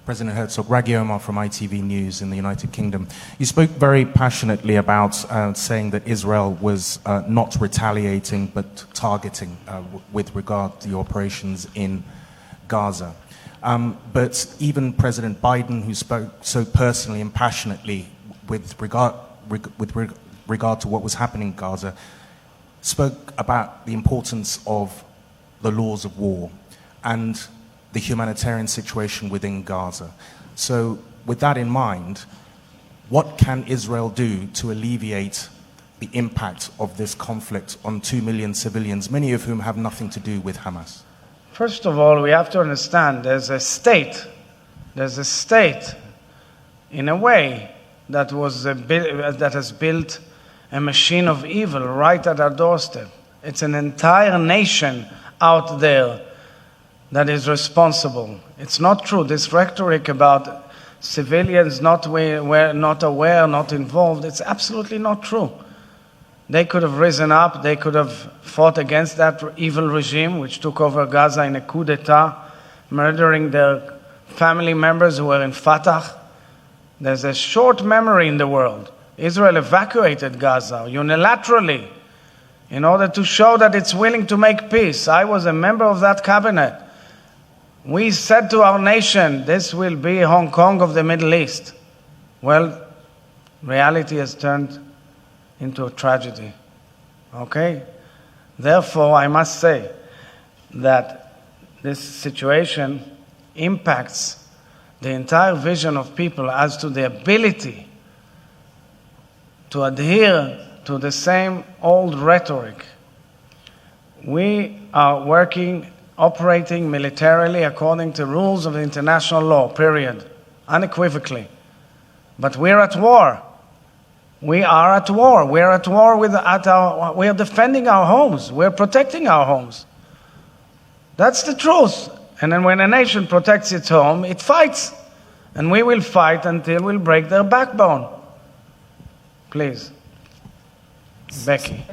President Herzog, Raghi Omar from ITV News in the United Kingdom. You spoke very passionately about saying that Israel was not retaliating but targeting with regard to the operations in Gaza. But even President Biden, who spoke so personally and passionately with regard to what was happening in Gaza, spoke about the importance of the laws of war and the humanitarian situation within Gaza. So with that in mind, what can Israel do to alleviate the impact of this conflict on 2 million civilians, many of whom have nothing to do with Hamas? First of all, we have to understand there's a state in a way that has built a machine of evil right at our doorstep. It's an entire nation out there that is responsible. It's not true. This rhetoric about civilians not aware, not involved, it's absolutely not true. They could have risen up, they could have fought against that evil regime which took over Gaza in a coup d'etat, murdering their family members who were in Fatah. There's a short memory in the world. Israel evacuated Gaza unilaterally in order to show that it's willing to make peace. I was a member of that cabinet. We said to our nation, this will be Hong Kong of the Middle East. Well, reality has turned into a tragedy. Okay? Therefore, I must say that this situation impacts the entire vision of people as to the ability to adhere to the same old rhetoric. We are operating militarily according to rules of international law, period, unequivocally. But we're at war. We are at war. We're at war we are defending our homes. We're protecting our homes. That's the truth. And then when a nation protects its home, it fights. And we will fight until we'll break their backbone. Please. Becky.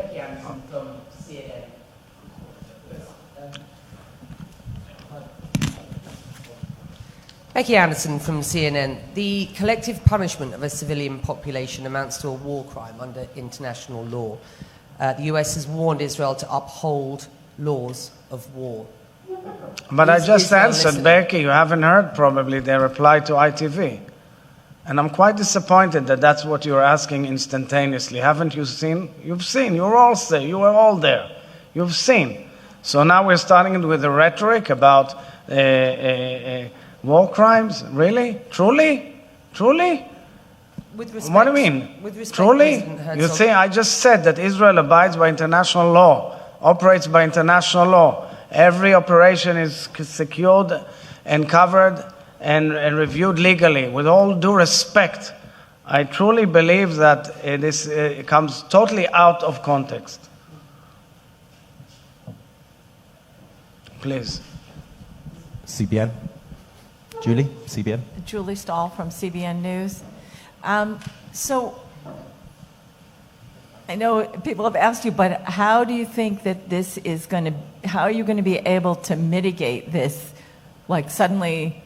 Becky Anderson from CNN. The collective punishment of a civilian population amounts to a war crime under international law. The US has warned Israel to uphold laws of war. But I just answered, Becky, you haven't heard probably their reply to ITV. And I'm quite disappointed that that's what you're asking instantaneously. Haven't you seen? You've seen. You were all there. You've seen. So now we're starting with the rhetoric about war crimes? Really? Truly? Truly? With respect, what do you mean? With respect, truly? You see, I just said that Israel abides by international law, operates by international law. Every operation is secured and covered and reviewed legally. With all due respect, I truly believe that it comes totally out of context. Please. CBN. Julie, CBN. Julie Stahl from CBN News. So I know people have asked you, but how do you think that this is going to, how are you going to be able to mitigate this? Like suddenly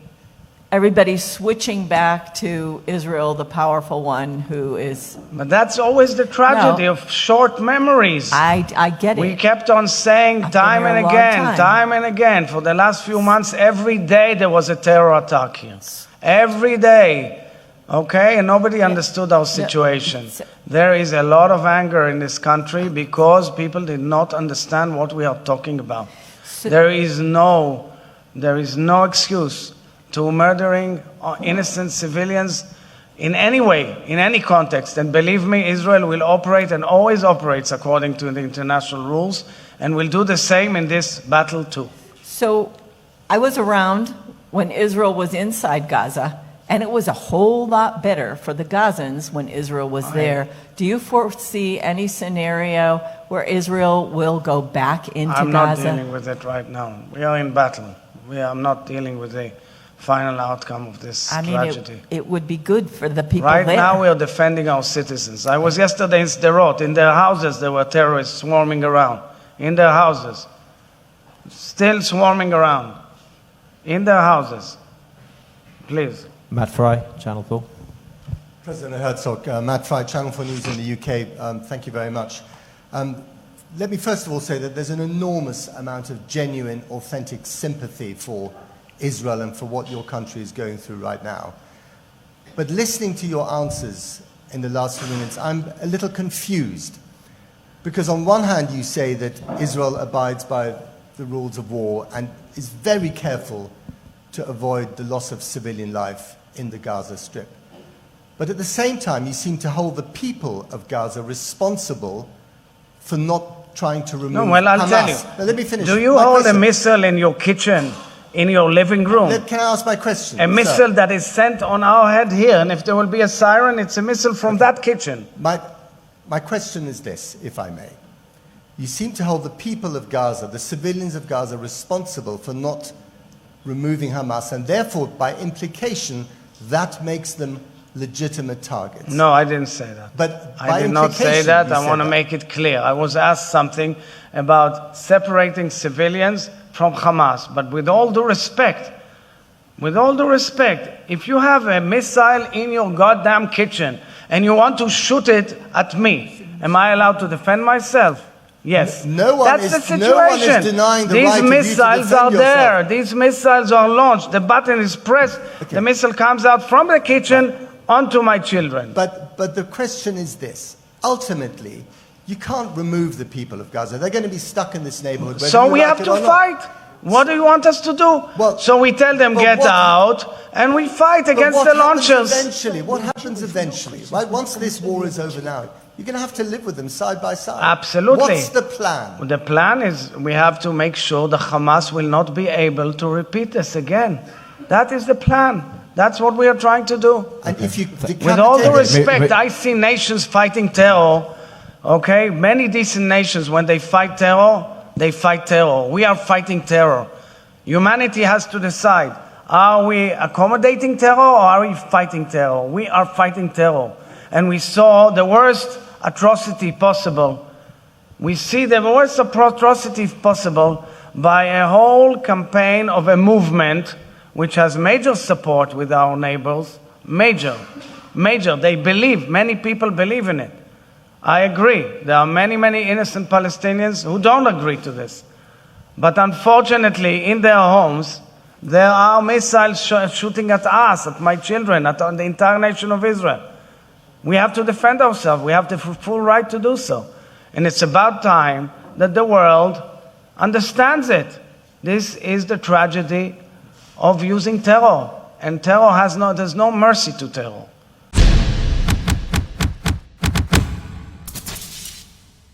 everybody's switching back to Israel, the powerful one who is... But that's always the tragedy of short memories. I get it. We kept on saying time and again, for the last few months, every day there was a terror attack here. Every day. Okay? And nobody understood our situation. There is a lot of anger in this country because people did not understand what we are talking about. There is no excuse to murdering innocent civilians in any way, in any context. And believe me, Israel will operate and always operates according to the international rules and will do the same in this battle too. So I was around when Israel was inside Gaza, and it was a whole lot better for the Gazans when Israel was there. Do you foresee any scenario where Israel will go back into Gaza? I'm not dealing with it right now. We are in battle. I'm not dealing with the final outcome of this tragedy. It would be good for the people there. Right now we are defending our citizens. I was yesterday in Sderot. In their houses there were terrorists swarming around. In their houses. Still swarming around. In their houses. Please. Matt Fry, Channel 4. President Herzog, Matt Fry, Channel 4 News in the UK. Thank you very much. Let me first of all say that there's an enormous amount of genuine, authentic sympathy for Israel and for what your country is going through right now. But listening to your answers in the last few minutes, I'm a little confused. Because on one hand, you say that Israel abides by the rules of war and is very careful to avoid the loss of civilian life in the Gaza Strip. But at the same time, you seem to hold the people of Gaza responsible for not trying to remove No, well, I'll Hamas. tell you. Now, let me finish. Do you My hold question. a missile in your kitchen, in your living room? Can I ask my question? A sir? missile that is sent on our head here, and if there will be a siren, it's a missile from that kitchen. My question is this, if I may. You seem to hold the people of Gaza, the civilians of Gaza, responsible for not removing Hamas, and therefore, by implication, that makes them legitimate targets. No, I didn't say that. But I by did not say implication, that. you I said want to that. make it clear. I was asked something about separating civilians from Hamas. But with all due respect, if you have a missile in your goddamn kitchen and you want to shoot it at me, am I allowed to defend myself? Yes. No one That's is- the situation. no one is denying the These right of you to missiles defend are there. yourself. These missiles are launched. The button is pressed. Okay. The missile comes out from the kitchen onto my children. But the question is this. Ultimately, you can't remove the people of Gaza. They're going to be stuck in this neighborhood. whether So you we like have it to or not. fight. What do you want us to do? Well, so we tell them but get what- out, and we fight But against what the happens launchers. Eventually, what happens eventually, right? Once this war is over now, you're going to have to live with them side by side. Absolutely. What's the plan? The plan is we have to make sure the Hamas will not be able to repeat this again. That is the plan. That's what we are trying to do. And if you With all due decapitate- respect, I see nations fighting terror. Okay, many decent nations, when they fight terror, they fight terror. We are fighting terror. Humanity has to decide: are we accommodating terror or are we fighting terror? We are fighting terror, and we saw the worst atrocity possible. We see the worst atrocity possible by a whole campaign of a movement which has major support with our neighbors. Major. They believe, many people believe in it. I agree. There are many, many innocent Palestinians who don't agree to this. But unfortunately, in their homes, there are missiles shooting at us, at my children, at the entire nation of Israel. We have to defend ourselves. We have the full right to do so. And it's about time that the world understands it. This is the tragedy of using terror. And terror there's no mercy to terror.